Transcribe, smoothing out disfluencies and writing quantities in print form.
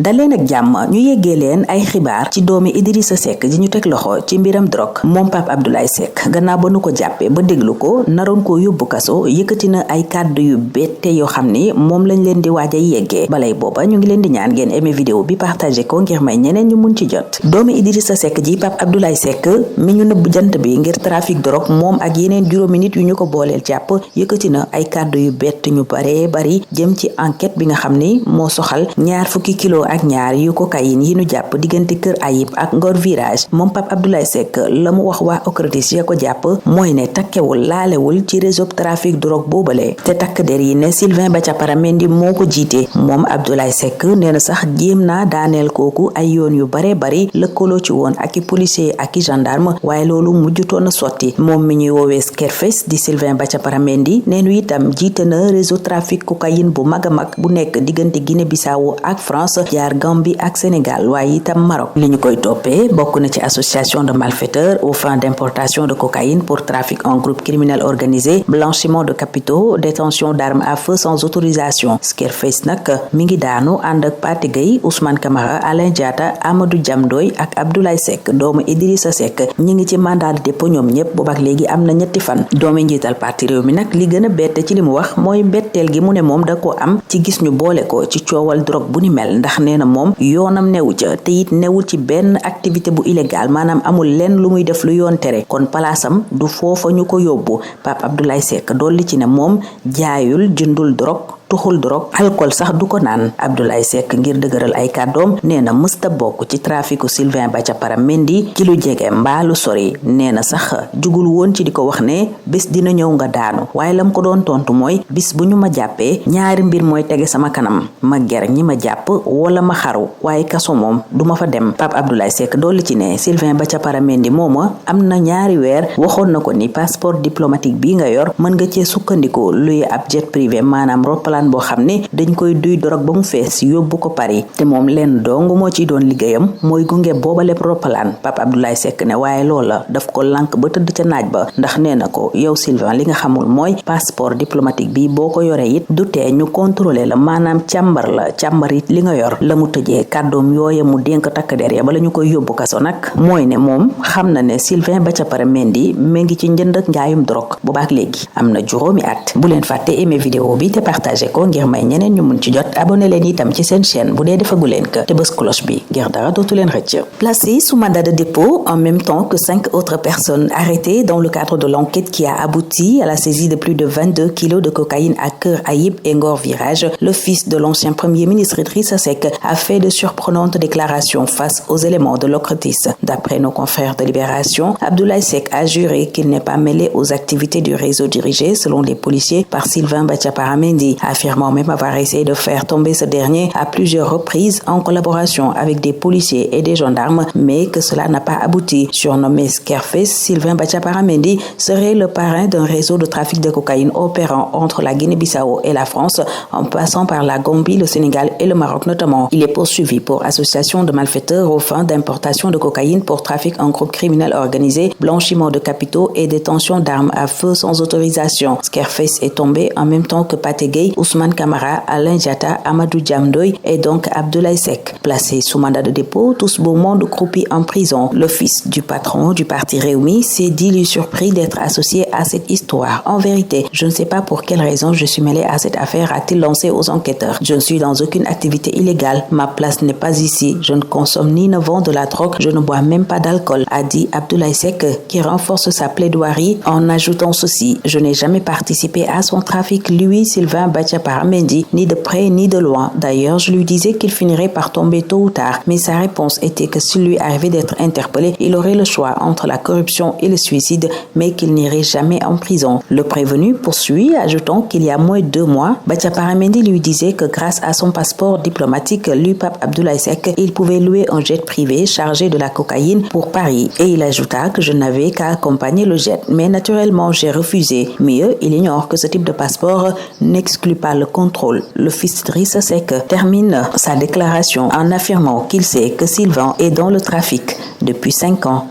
daleen ak jàmm ñu yeggee leen ay xibaar ci doomi Idrissa Seck ji ñu teg loxo ci mbiram drogue moom Pape Abdoulaye Seck gannaaw ba nu ko jàppee ba déglu ko naroon koo yóbbu kaso yëkkati na ay kàddu yu bette yoo xam ni moom lañ leen di waaj a yeggee balay booba ñu ngi leen di ñaan ngeen aimé vidéo bi partagé ko ngir may ñeneen ñu mun ci jot doomi Idrissa Seck ji Pape Abdoulaye Seck mi ñu nëbb jant bi ngir trafic drogue moom ak yeneen juróomi nit yu ñu ko booleel jàpp yëkkati na ay kàddu yu bett ñu bari jëm ci enquête bi nga xam ni moo soxal ñaar fukki kilo ak ñaar yu cocaïne yi ñu jàpp diggante Kër Ayib ak Ngor Virage moom Pape Abdoulaye Seck la mu wax waa OCRTIS ya ko jàpp mooy ne takkewul laalewul ci réseau trafic drogue boobale te takk der yi ne Sylvain Bachapara Mendy moo ko jiite moom Abdoulaye Seck nee na sax jéem naa daaneel kooku ay yoon yu bari lëkkaloo ci woon ak i policier ak i gendarme waaye loolu mujjutoon a sotti moom mi ñuy woowee Scarface di Sylvain Bachapara Mendy neenu itam jiite na réseau trafic cocaïne bu mag a mag bu nekk diggante Guinée Bissau ak France jaar Gambie ak Sénégal waaye itam Maroc li ñu koy toppee bokk na ci association de malfaiteurs aux fins d'importation de cocaïne pour trafic en groupe criminel organisé blanchiment de capitaux détention d'armes à feu sans autorisation Scarface nag mi ngi daanu ànd ak Pathé Gueye Ousmane Camara Alain Diatta Amadou Diamdoy ak Abdoulaye Seck doomu Idrissa Seck ñi ngi ci mandat de dépôt ñoom ñëpp boobaak léegi am na ñetti fan doomi njiital parti réew mi nag li gën a bette ci li mu wax mooy mbetteel gi mu ne moom da ko am ci gis ñu boole ko ci coowal drogue bu ni mel ndax nee na moom yoonam newu ca te it newul ci benn activité bu illégal maanaam amul lenn lu muy def lu yoon tere kon palaasam du foofa ñu ko yóbbu Pape Abdoulaye Seck dolli ci ne moom jaayul jëndul drogue tuxul drogue alcool sax du ko naan Abdoulaye Seck ngir dëgëral ay kàddoom nee na mësta bokk ci traficu Sylvain Bachapara Mendy ci lu jege mbaalu sori nee na sax jugul woon ci di ko wax ne bés dina ñëw nga daanu waaye lam ko doon tontu mooy bis bu ñu ma jàppee ñaari mbir mooy tege sama kanam ma ger ñi ma jàpp wala ma xaru waaye kaso moom duma fa dem Pape Abdoulaye Seck dolli ci ne Sylvain Bachapara Mendy mooma am na ñaari weer waxoon na ko ni passeport diplomatique bi nga yor mën nga cee sukkandikoo luy ab jet privé maanaam roppalaan boo xam ne dañ koy duy drogue ba mu fees yóbbu ko Paris te moom leen dong moo ciy doon liggéeyam mooy gunge booba lépp roppalaan Pape Abdoulaye Seck ne waaye loola daf ko lànk ba tëdd ca naaj ba ndax nee na ko yow Sylvain li nga xamul mooy passeport diplomatique bi boo ko yoree it du tee ñu contrôler la maanaam càmbar it li nga yor la mu tëjee kàddoom yooye mu dénk takk der ya bala ñu koy yóbbu kaso nag mooy ne moom xam na ne Sylvain Bachapara Mendy mi ngi ci njënd ak njaayum drogue boobaak léegi am na juróomi at bu leen fàtte aimer vidéo bi te partager ko ngir may ñeneen ñu mun ci jot abonné leen itam ci seen chaîne bu dee defagu leen ko te bës cloche bi ngir dara dootu leen rëcc. Placé sous mandat de dépôt en même temps que 5 autres personnes arrêtées dans le cadre de l'enquête qui a abouti à la saisie de plus de 22 kilos de cocaïne à Kër Ayib et Ngor Virage, le fils de l'ancien premier ministre Idrissa Seck a fait de surprenantes déclarations face aux éléments de l'OCRTIS. D'après nos confrères de Libération, Abdoulaye Seck a juré qu'il n'est pas mêlé aux activités du réseau dirigé, selon les policiers, par Sylvain Bachapara Mendy, affirmant même avoir essayé de faire tomber ce dernier à plusieurs reprises en collaboration avec des policiers et des gendarmes, mais que cela n'a pas abouti. Surnommé Scarface, Sylvain Bachapara Mendy serait le parrain d'un réseau de trafic de cocaïne opérant entre la Guinée-Bissau et la France, en passant par la Gambie, le Sénégal et le Maroc notamment. Il est poursuivi pour association de malfaiteurs aux fins d'importation de cocaïne pour trafic en groupe criminel organisé, blanchiment de capitaux et détention d'armes à feu sans autorisation. Scarface est tombé en même temps que Pathé Gueye, Ousmane Camara, Alain Diatta, Amadou Diamdoy et donc Abdoulaye Seck. Placé sous mandat de dépôt, tous beau monde croupi en prison. Le fils du patron du parti Rewmi s'est dit lui surpris d'être associé à cette histoire. En vérité, je ne sais pas pour quelle raison je suis mêlé à cette affaire, a-t-il lancé aux enquêteurs. Je ne suis dans aucune activité illégale. Ma place n'est pas ici. Je ne consomme ni ne vends de la drogue. Je ne bois même pas d'alcool, a dit Abdoulaye Seck, qui renforce sa plaidoirie en ajoutant ceci. Je n'ai jamais participé à son trafic, lui, Sylvain Bachapara Mendy, ni de près ni de loin. D'ailleurs, je lui disais qu'il finirait par tomber tôt ou tard, mais sa réponse était que s'il lui arrivait d'être interpellé, il aurait le choix entre la corruption et le suicide, mais qu'il n'irait jamais en prison. Le prévenu poursuit, ajoutant qu'il y a moins de 2 mois, Bachapara Mendy lui disait que grâce à son passeport diplomatique, lui, Pape Abdoulaye Seck, il pouvait louer un jet privé chargé de la cocaïne pour Paris. Et il ajouta que je n'avais qu'à accompagner le jet. Mais naturellement, j'ai refusé. Mieux, il ignore que ce type de passeport n'exclut pas le contrôle. Le fils d'Idrissa Seck termine sa déclaration en affirmant qu'il sait que Sylvain est dans le trafic depuis 5 ans.